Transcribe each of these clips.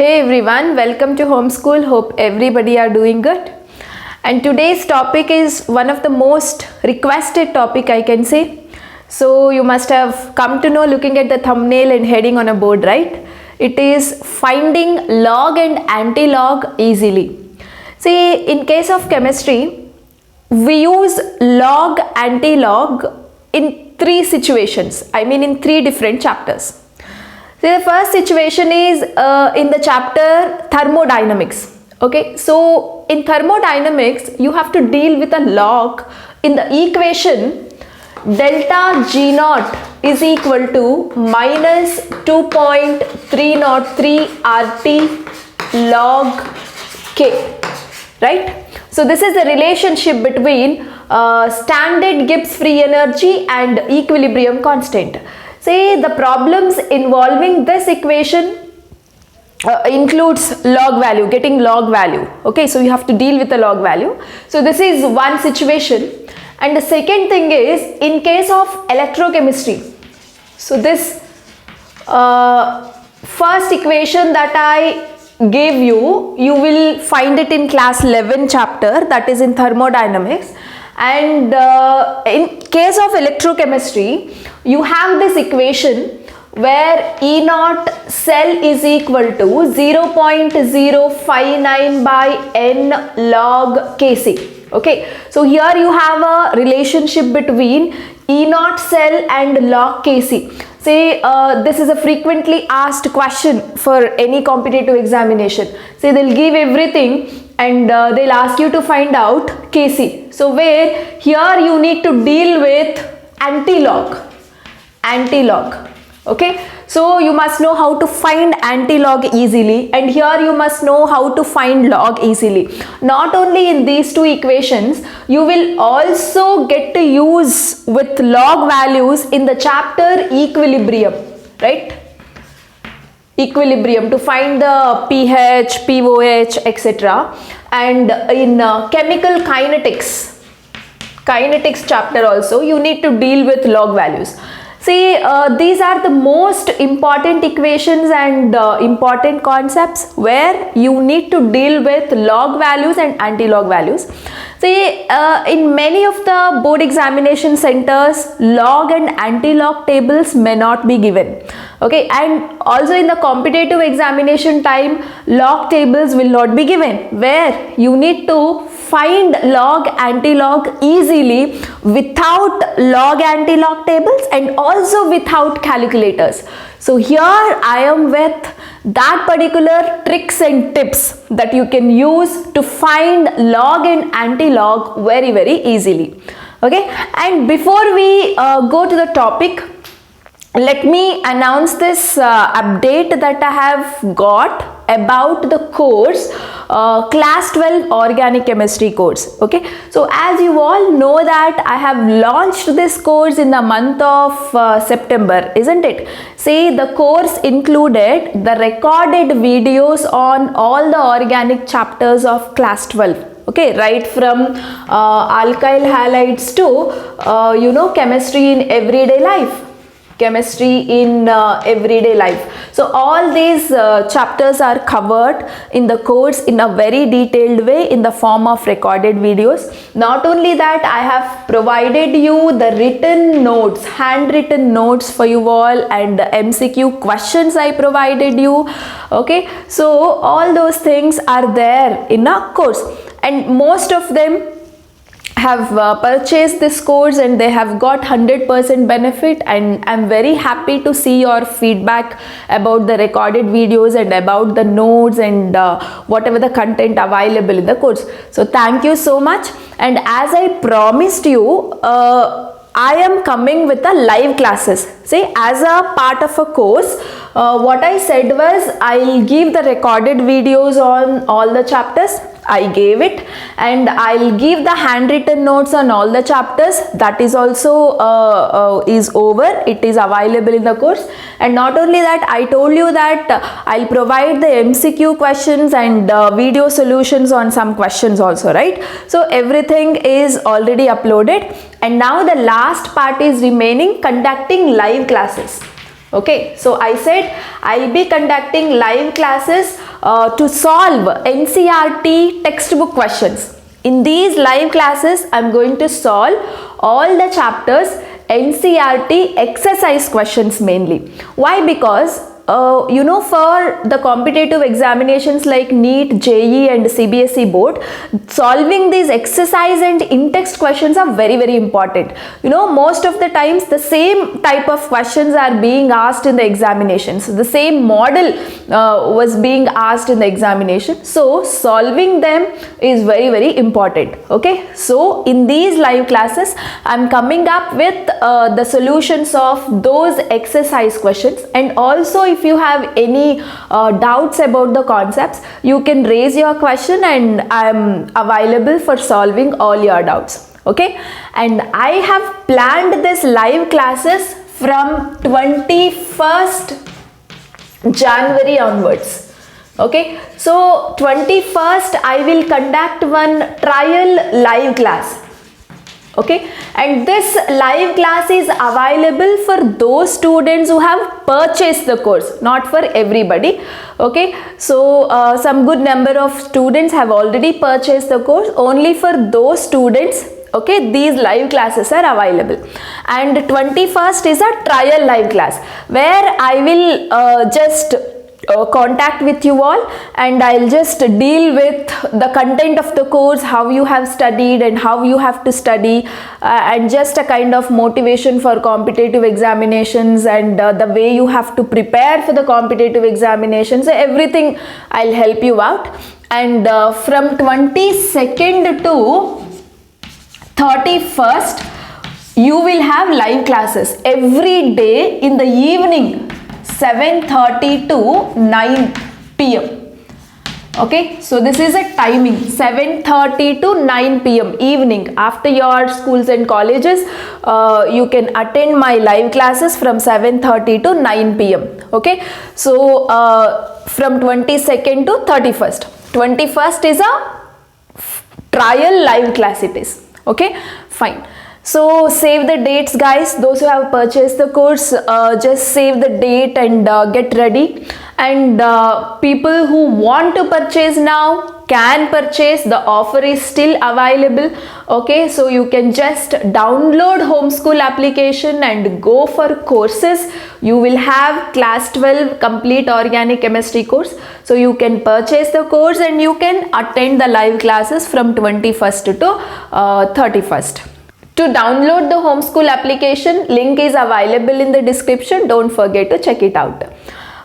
Hey everyone, welcome to Homeschool. Hope everybody are doing good. And today's topic is one of the most requested topic I can say. So you must have come to know looking at the thumbnail and heading on a board, right? It is finding log and anti-log easily. See, in case of chemistry, we use log, anti-log in three situations. I mean in three different chapters. So the first situation is in the chapter thermodynamics. Okay, so in thermodynamics you have to deal with a log in the equation delta G naught is equal to minus 2.303 RT log K, right? So this is the relationship between standard Gibbs free energy and equilibrium constant. Say the problems involving this equation includes log value, getting log value. Okay, so you have to deal with the log value. So this is one situation. And the second thing is in case of electrochemistry. So this first equation that I gave you, you will find it in class 11 chapter, that is in thermodynamics. And in case of electrochemistry, you have this equation where E naught cell is equal to 0.059 by N log Kc. Okay, so here you have a relationship between E naught cell and log Kc. Say this is a frequently asked question for any competitive examination. Say they'll give everything and they'll ask you to find out Kc. So where here you need to deal with anti-log. Okay, so you must know how to find anti-log easily, and here you must know how to find log easily. Not only in these two equations, you will also get to use with log values in the chapter equilibrium, right? Equilibrium, to find the pH, pOH, etc. And in chemical kinetics chapter also you need to deal with log values. See, these are the most important equations and important concepts where you need to deal with log values and anti-log values. See, in many of the board examination centers, log and anti-log tables may not be given. Okay, and also in the competitive examination time, log tables will not be given, where you need to find log anti-log easily without log anti-log tables and also without calculators. So here I am with that particular tricks and tips that you can use to find log and anti-log very easily. Okay, and before we go to the topic, let me announce this update that I have got about the course, class 12 organic chemistry course. Okay, so as you all know that I have launched this course in the month of September, isn't it? See, the course included the recorded videos on all the organic chapters of class 12. Okay, right from alkyl halides to chemistry in everyday life. So all these chapters are covered in the course in a very detailed way in the form of recorded videos. Not only that, I have provided you the written notes, handwritten notes for you all, and the MCQ questions I provided you. Okay, so all those things are there in a course, and most of them have purchased this course and they have got 100% benefit, and I'm very happy to see your feedback about the recorded videos and about the notes and whatever the content available in the course. So thank you so much, and as I promised you, I am coming with the live classes. See, as a part of a course, what I said was I'll give the recorded videos on all the chapters. I gave it, and I'll give the handwritten notes on all the chapters. That is also is over. It is available in the course. And not only that, I told you that I'll provide the MCQ questions and video solutions on some questions also, right? So everything is already uploaded, and now the last part is remaining, conducting live classes. Okay, so I said I'll be conducting live classes to solve NCERT textbook questions. In these live classes, I am going to solve all the chapters NCERT exercise questions mainly. Why? Because you know, for the competitive examinations like NEET, JEE and CBSE board, solving these exercise and in-text questions are very, very important. You know, most of the times the same type of questions are being asked in the examinations. The same model was being asked in the examination. So solving them is very, very important. Okay. So in these live classes, I'm coming up with the solutions of those exercise questions, and also if you have any doubts about the concepts, you can raise your question and I am available for solving all your doubts. Okay, and I have planned this live classes from 21st January onwards. Okay, so 21st I will conduct one trial live class. Okay, and this live class is available for those students who have purchased the course, not for everybody. Okay, so some good number of students have already purchased the course. Only for those students, okay, these live classes are available. And 21st is a trial live class where I will just contact with you all, and I'll just deal with the content of the course, how you have studied and how you have to study, and just a kind of motivation for competitive examinations and the way you have to prepare for the competitive examinations. So everything I'll help you out. And from 22nd to 31st you will have live classes every day in the evening, 7:30 to 9 p.m. Okay, so this is a timing, 7:30 to 9 p.m. evening. After your schools and colleges, you can attend my live classes from 7:30 to 9 p.m. Okay, so from 22nd to 31st. 21st is a trial live class it is. Okay, fine. So save the dates, guys. Those who have purchased the course, just save the date and get ready. And people who want to purchase now can purchase. The offer is still available. Okay, so you can just download Homeschool application and go for courses. You will have class 12 complete organic chemistry course. So you can purchase the course and you can attend the live classes from 21st to 31st. To download the Homeschool application, link is available in the description. Don't forget to check it out.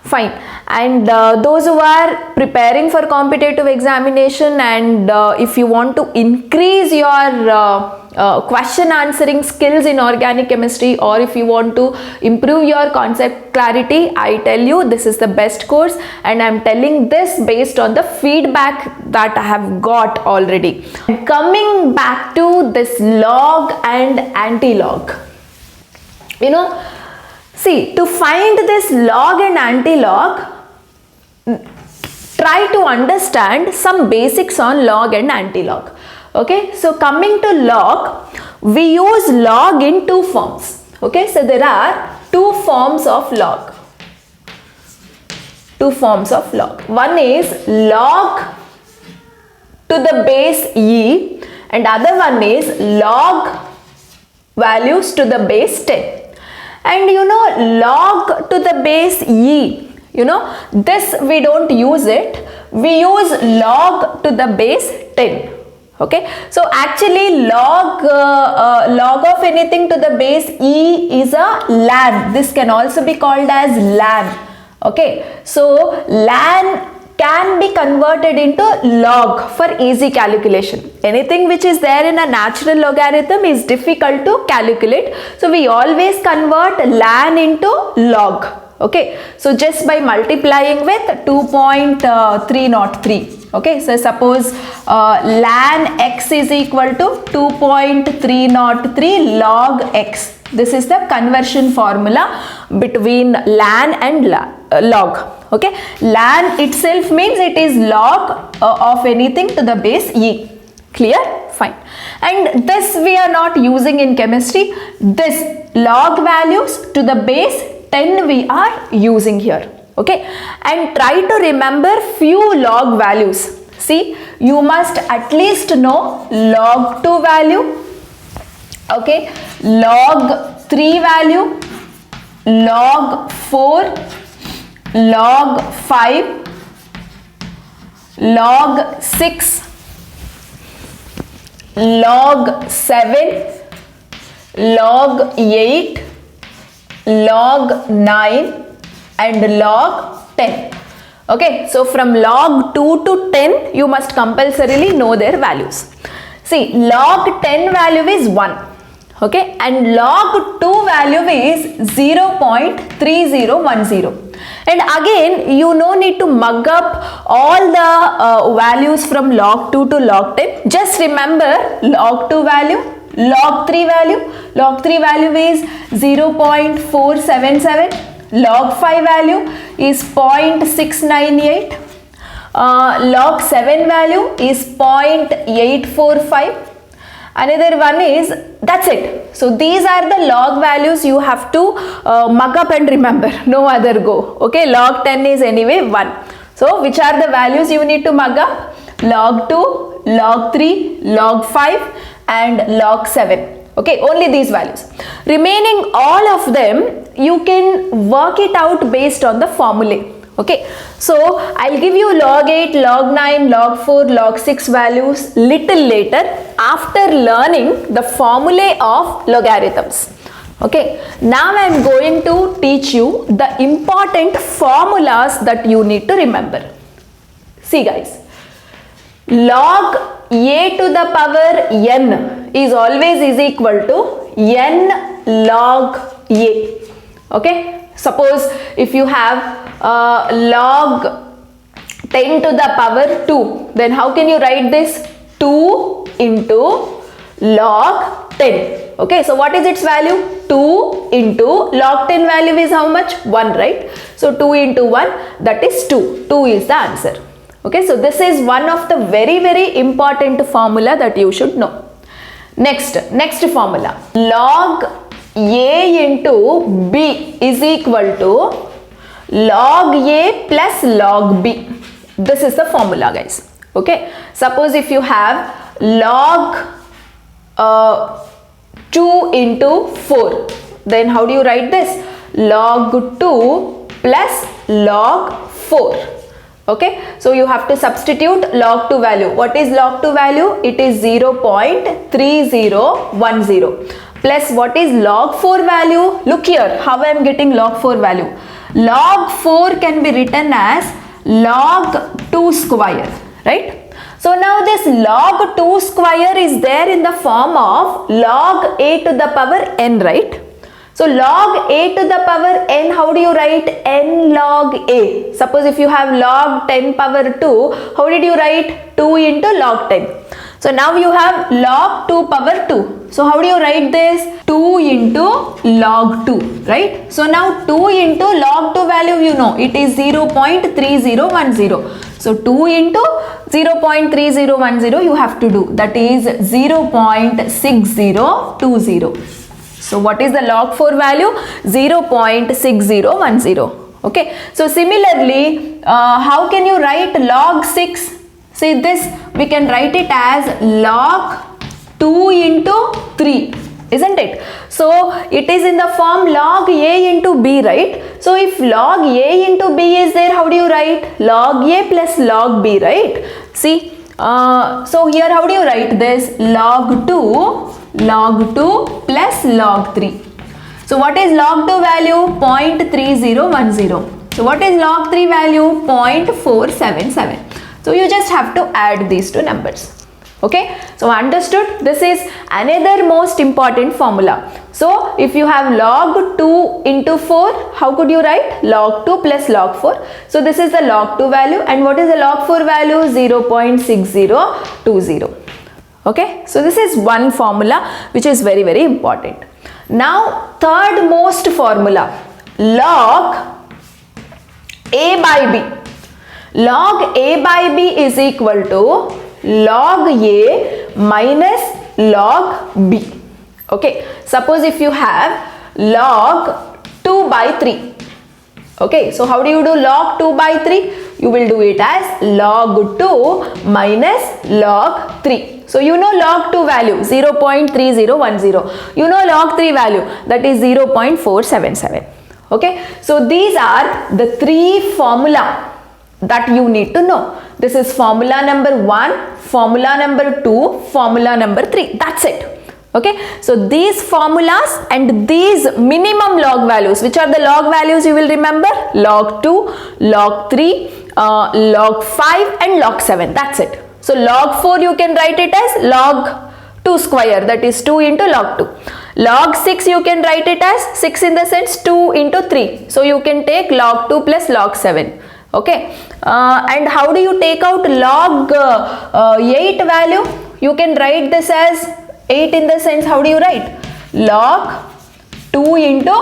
Fine. And those who are preparing for competitive examination, and if you want to increase your question answering skills in organic chemistry, or if you want to improve your concept clarity, I tell you this is the best course, and I am telling this based on the feedback that I have got already. Coming back to this log and anti-log, you know, see, to find this log and anti-log, try to understand some basics on log and anti-log. Okay, so coming to log, we use log in two forms. Okay, so there are two forms of log. Two forms of log. One is log to the base e, and other one is log values to the base 10. And you know, log to the base e, you know, this we don't use it. We use log to the base 10. Okay, so actually log of anything to the base e is a ln. This can also be called as ln. Okay, so ln can be converted into log for easy calculation. Anything which is there in a natural logarithm is difficult to calculate. So we always convert ln into log. Okay, so just by multiplying with 2.303. Okay, so suppose ln x is equal to 2.303 log x. This is the conversion formula between ln and log. Okay, ln itself means it is log of anything to the base e. Clear? Fine. And this we are not using in chemistry. This log values to the base 10 we are using here. Okay, and try to remember few log values. See, you must at least know log 2 value, okay, log 3 value, log 4, log 5, log 6, log 7, log 8, log 9 and log 10. Okay, so from log 2 to 10 you must compulsorily know their values. See, log 10 value is 1, okay, and log 2 value is 0.3010. And again, you no need to mug up all the values from log 2 to log 10. Just remember log 2 value, log 3 value. Log 3 value is 0.477. Log 5 value is 0.698. Log 7 value is 0.845. Another one is, that's it. So these are the log values you have to mug up and remember, no other go. Okay, log 10 is anyway 1. So which are the values you need to mug up? Log 2, log 3, log 5 and log 7. Okay, only these values. Remaining all of them you can work it out based on the formulae. Okay, so I'll give you log 8, log 9, log 4, log 6 values little later after learning the formulae of logarithms. Okay, now I am going to teach you the important formulas that you need to remember. See guys, log a to the power n is always is equal to n log a. Okay, suppose if you have log 10 to the power 2, then how can you write this? 2 into log 10. Okay, so what is its value? 2 into log 10 value is how much? 1, right? So 2 into 1, that is 2. 2 is the answer. Okay, so this is one of the very, very important formula that you should know. Next formula, log a into b is equal to log a plus log b. This is the formula guys. Okay, suppose if you have log 2 into 4, then how do you write this? Log 2 plus log 4. Okay, so you have to substitute log 2 value. What is log 2 value? It is 0.3010. Plus what is log 4 value? Look here how I am getting log 4 value. Log 4 can be written as log 2 square, right? So now this log 2 square is there in the form of log a to the power n, right? So log a to the power n, how do you write? N log a. Suppose if you have log 10 power 2, how did you write? 2 into log 10. So now you have log 2 power 2. So how do you write this? 2 into log 2, right? So now 2 into log 2 value you know, it is 0.3010. So 2 into 0.3010 you have to do, that is 0.6020. So what is the log 4 value? 0.6010. Okay, so similarly, how can you write log 6? See this, we can write it as log 2 into 3, isn't it? So it is in the form log a into b, right? So if log a into b is there, how do you write? Log a plus log b, right? See, so here how do you write this? Log 2 plus log 3. So what is log 2 value? 0.3010. So what is log 3 value? 0.477. So you just have to add these two numbers. Okay, so understood? This is another most important formula. So if you have log 2 into 4, how could you write? Log 2 plus log 4. So this is the log 2 value, and what is the log 4 value? 0.6020. Okay, so this is one formula which is very, very important. Now third most formula, log a by b. Log a by b is equal to log a minus log b. Okay, suppose if you have log 2 by 3, Okay, so how do you do log 2 by 3? You will do it as log 2 minus log 3. So you know log 2 value 0.3010. You know log 3 value, that is 0.477. Okay, so these are the three formula that you need to know. This is formula number 1, formula number 2, formula number 3. That's it. Okay, so these formulas and these minimum log values, which are the log values you will remember? Log 2, log 3, log 5 and log 7. That's it. So log 4 you can write it as log 2 square, that is 2 into log 2. Log 6 you can write it as 6 in the sense 2 into 3. So you can take log 2 plus log 7. Okay, and how do you take out log 8 value? You can write this as 8 in the sense, how do you write? Log 2 into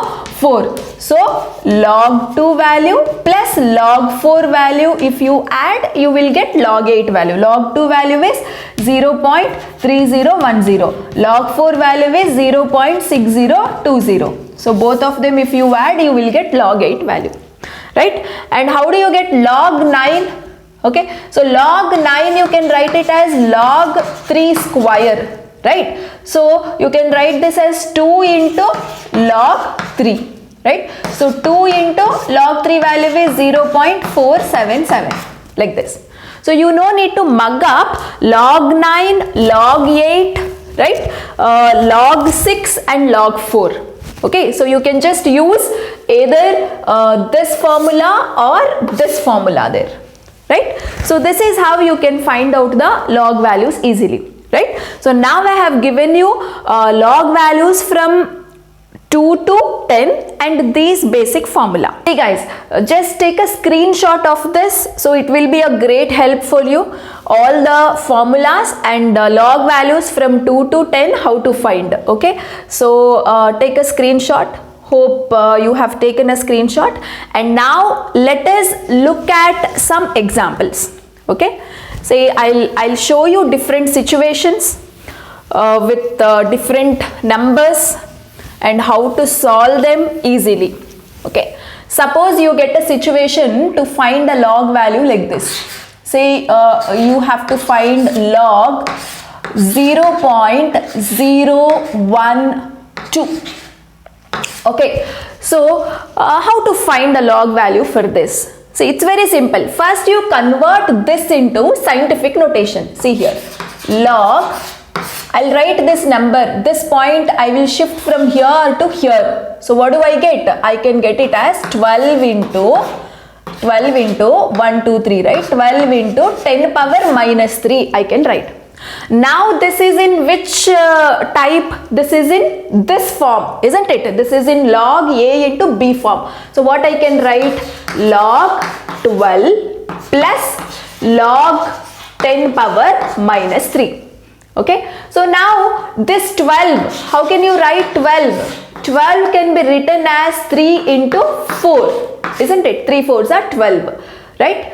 4. So log 2 value plus log 4 value, if you add, you will get log 8 value. Log 2 value is 0.3010. Log 4 value is 0.6020. So both of them if you add, you will get log 8 value. Right? And how do you get log 9? Okay, so log 9 you can write it as log 3 square. Right? So you can write this as 2 into log 3. Right? So 2 into log 3 value is 0.477, like this. So you no need to mug up log 9, log 8, right? Log 6 and log 4. Okay, so you can just use either this formula or this formula there. Right? So this is how you can find out the log values easily. Right? So now I have given you log values from 2 to 10 and these basic formula. Hey guys, just take a screenshot of this, so it will be a great help for you. All the formulas and log values from 2 to 10, how to find. Okay, so take a screenshot. Hope you have taken a screenshot. And now let us look at some examples. Okay, say I'll show you different situations with different numbers and how to solve them easily. Okay, suppose you get a situation to find a log value like this. Say you have to find log 0.012. Okay, so how to find the log value for this? See, it's very simple. First you convert this into scientific notation. See here, log, I'll write this number, this point I will shift from here to here. So what do I get? I can get it as 12 into 1, 2, 3, right? 12 into 10 power minus 3 I can write. Now this is in which type? This is in this form, isn't it? This is in log A into B form. So what I can write? Log 12 plus log 10 power minus 3. Okay, so now this 12, how can you write 12? 12 can be written as 3 into 4, isn't it? 3 4s are 12, right?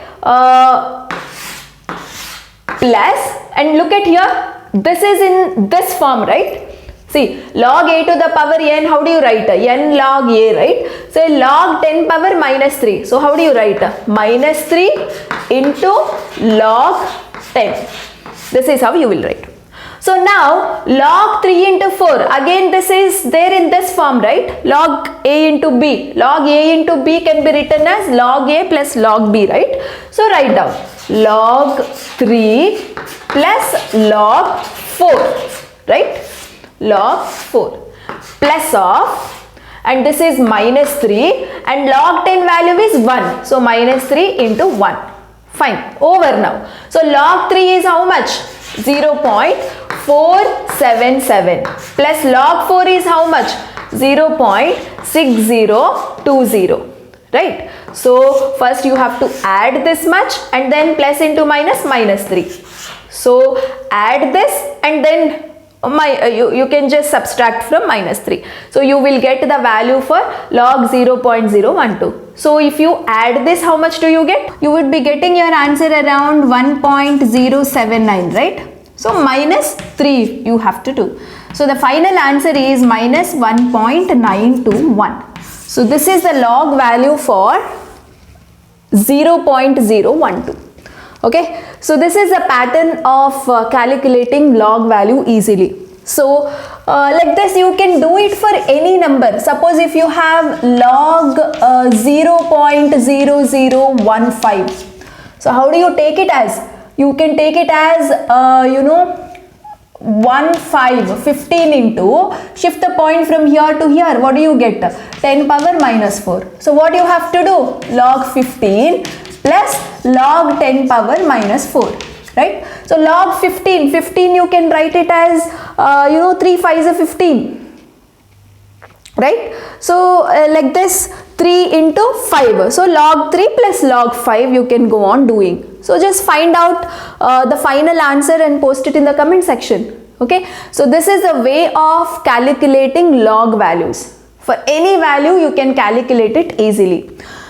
Plus, and look at here, this is in this form, right? See, log a to the power n, how do you write? N log a, right? So log 10 power minus 3. So how do you write? Minus 3 into log 10. This is how you will write. So now log 3 into 4, again this is there in this form, right? Log a into b. Log a into b can be written as log a plus log b, right? So write down log 3 plus log 4, right? Log 4 plus of, and this is minus 3, and log 10 value is 1. So minus 3 into 1. Fine, over now. So log 3 is how much? 0.477 plus log 4 is how much? 0.6020, right? So first you have to add this much and then plus into minus, minus 3. So add this and then you can just subtract from minus 3. So you will get the value for log 0.012. So if you add this, how much do you get? You would be getting your answer around 1.079, right? So minus 3 you have to do. So the final answer is minus 1.921. So this is the log value for 0.012. Okay, so this is a pattern of calculating log value easily. So like this you can do it for any number. Suppose if you have log 0.0015, so how do you take it as? You can take it as 15 into, shift the point from here to here, what do you get? 10 power minus 4. So what you have to do? Log 15 plus log 10 power minus 4, right? So log 15 you can write it as 3 5s are 15, right? So like this, 3 into 5, so log 3 plus log 5 you can go on doing. So just find out the final answer and post it in the comment section. Okay, so this is a way of calculating log values. For any value you can calculate it easily.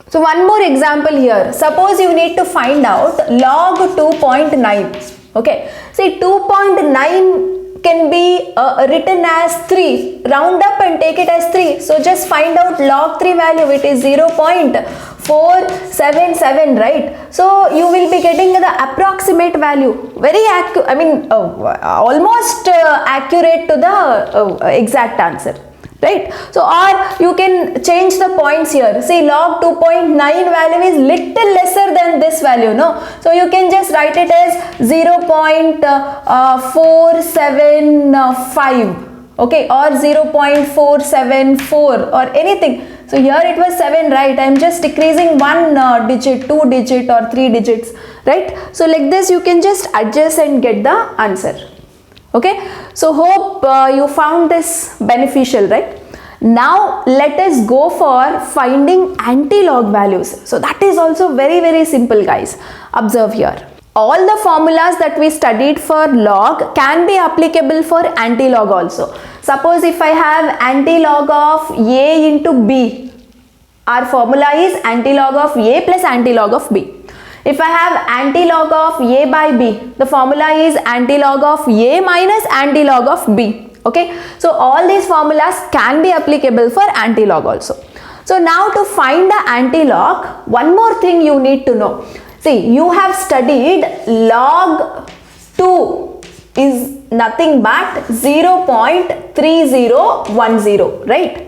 So one more example here. Suppose you need to find out log 2.9. Okay, see 2.9 can be written as 3. Round up and take it as 3. So just find out log 3 value. It is 0.477, right? So you will be getting the approximate value. Very accurate, I mean almost accurate to the exact answer, right? So or you can change the points here. See, log 2.9 value is little lesser than this value, no? So you can just write it as 0.475, okay, or 0.474 or anything. So here it was 7, right? I am just decreasing 1 digit, 2 digit or 3 digits, right? So like this you can just adjust and get the answer. Okay, so hope you found this beneficial, right? Now let us go for finding anti-log values. So that is also very simple, guys. Observe here. All the formulas that we studied for log can be applicable for anti-log also. Suppose if I have anti-log of A into B, our formula is anti-log of A plus anti-log of B. If I have anti-log of A by B, the formula is anti-log of A minus anti-log of B. Okay, so all these formulas can be applicable for anti-log also. So now to find the anti-log, one more thing you need to know. See, you have studied log 2 is nothing but 0.3010, right?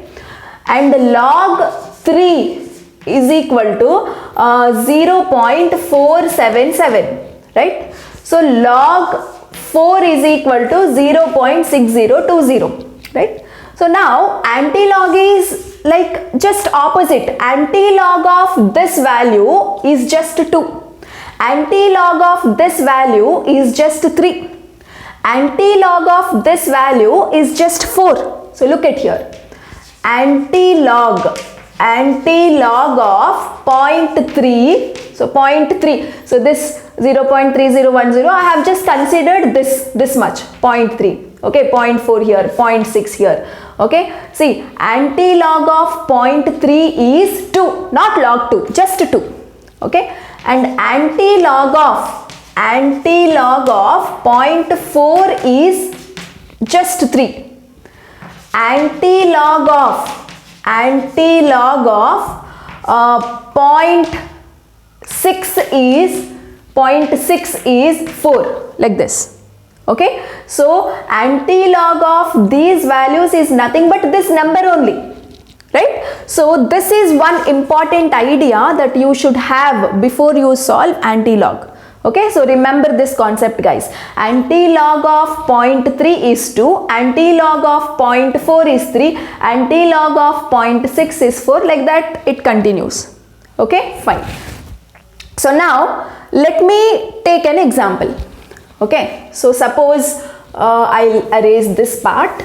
And log 3 is equal to 0.477, right? So log 4 is equal to 0.6020, right? So now anti-log is like just opposite. Anti-log of this value is just 2. Anti-log of this value is just 3. Anti-log of this value is just 4. So look at here. Anti-log of 0.3. So 0.3. So this 0.3010, I have just considered this much, 0.3. Okay, 0.4 here, 0.6 here. Okay, see, anti-log of 0.3 is 2, not log 2, just 2. Okay, and anti-log of 0.4 is just 3. Anti-log of 0.6 is 4, like this. Okay, so anti-log of these values is nothing but this number only, right? So this is one important idea that you should have before you solve anti-log. Okay, so remember this concept, guys. Anti-log of 0.3 is 2, anti-log of 0.4 is 3, anti-log of 0.6 is 4, like that it continues. Okay, fine. So now let me take an example. Okay, so suppose I'll erase this part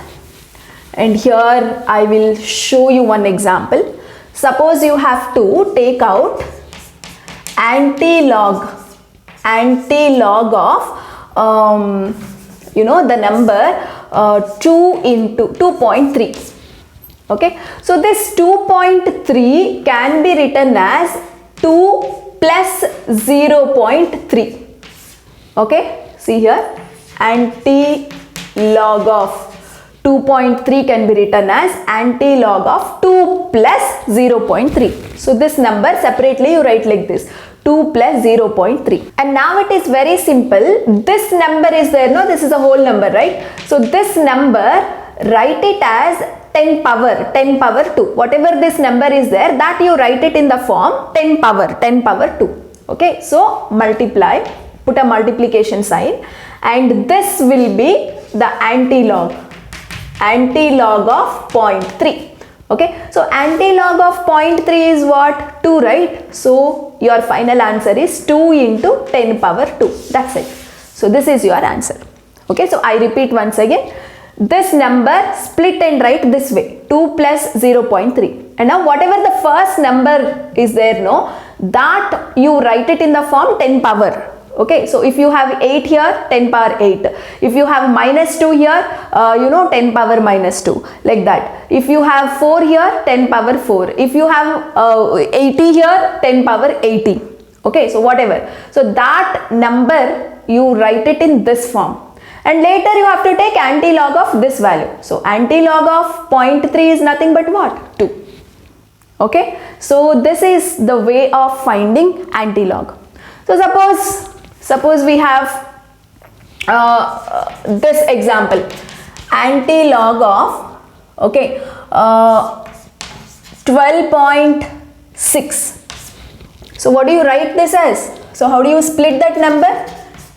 and here I will show you one example. Suppose you have to take out anti-log of the number 2 into 2.3. Okay, so this 2.3 can be written as 2 plus 0.3. Okay, see here, anti-log of 2.3 can be written as antilog of 2 plus 0.3. So this number separately you write like this, 2 plus 0.3. And now it is very simple. This number is there, no? This is a whole number, right? So this number, write it as 10 power 2. Whatever this number is there, that you write it in the form 10 power 2. Okay, so multiply, put a multiplication sign, and this will be the antilog of 0.3. Okay, so antilog of 0.3 is what? 2, right? So your final answer is 2 into 10 power 2. That's it. So this is your answer. Okay, so I repeat once again. This number split and write this way, 2 plus 0.3. And now whatever the first number is there, no, that you write it in the form 10 power. Okay, so if you have 8 here, 10 power 8. If you have minus 2 here, 10 power minus 2, like that. If you have 4 here, 10 power 4. If you have 80 here, 10 power 80. Okay, so whatever. So that number, you write it in this form. And later you have to take antilog of this value. So antilog of 0.3 is nothing but what? 2. Okay, so this is the way of finding antilog. So suppose we have this example, antilog of 12.6. So what do you write this as? So how do you split that number?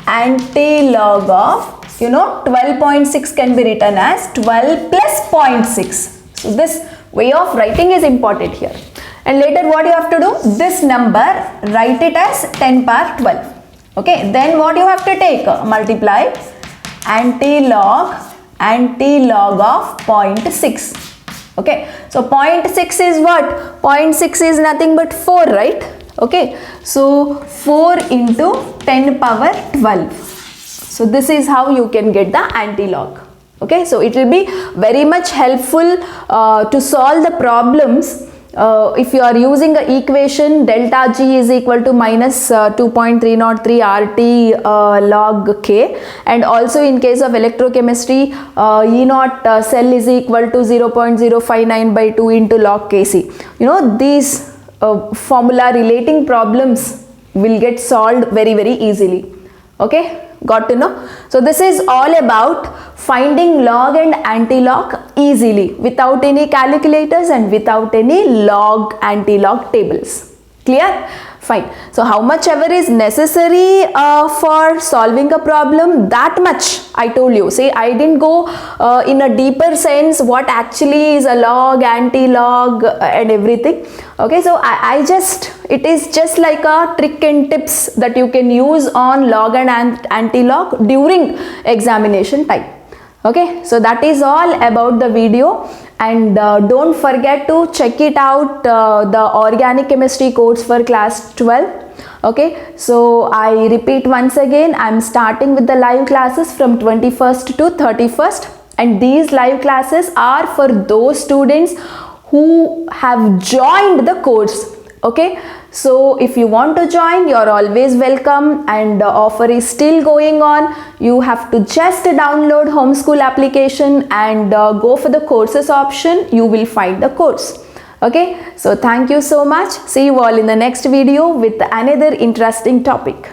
Antilog of 12.6 can be written as 12 plus 0.6. So this way of writing is important here. And later what you have to do? This number, write it as 10 power 12. Okay, then what you have to take? Multiply antilog of 0.6. Okay, so 0.6 is what? 0.6 is nothing but 4, right? Okay, so 4 into 10 power 12. So this is how you can get the antilog. Okay, so it will be very much helpful to solve the problems. If you are using the equation delta G is equal to minus 2.303 RT log K, and also in case of electrochemistry, E naught cell is equal to 0.059 by 2 into log Kc. These formula relating problems will get solved very easily. Okay, got to know? So this is all about finding log and antilog easily without any calculators and without any log antilog tables. Clear? Fine. So how much ever is necessary for solving a problem, that much I told you. See, I didn't go in a deeper sense what actually is a log, antilog and everything. Okay, so it is just like a trick and tips that you can use on log and antilog during examination time. Okay, so that is all about the video, and don't forget to check it out, the organic chemistry course for class 12. Okay, so I repeat once again, I am starting with the live classes from 21st to 31st, and these live classes are for those students who have joined the course. Okay, so if you want to join, you are always welcome, and the offer is still going on. You have to just download Homeschool application and go for the courses option. You will find the course. Okay, so thank you so much. See you all in the next video with another interesting topic.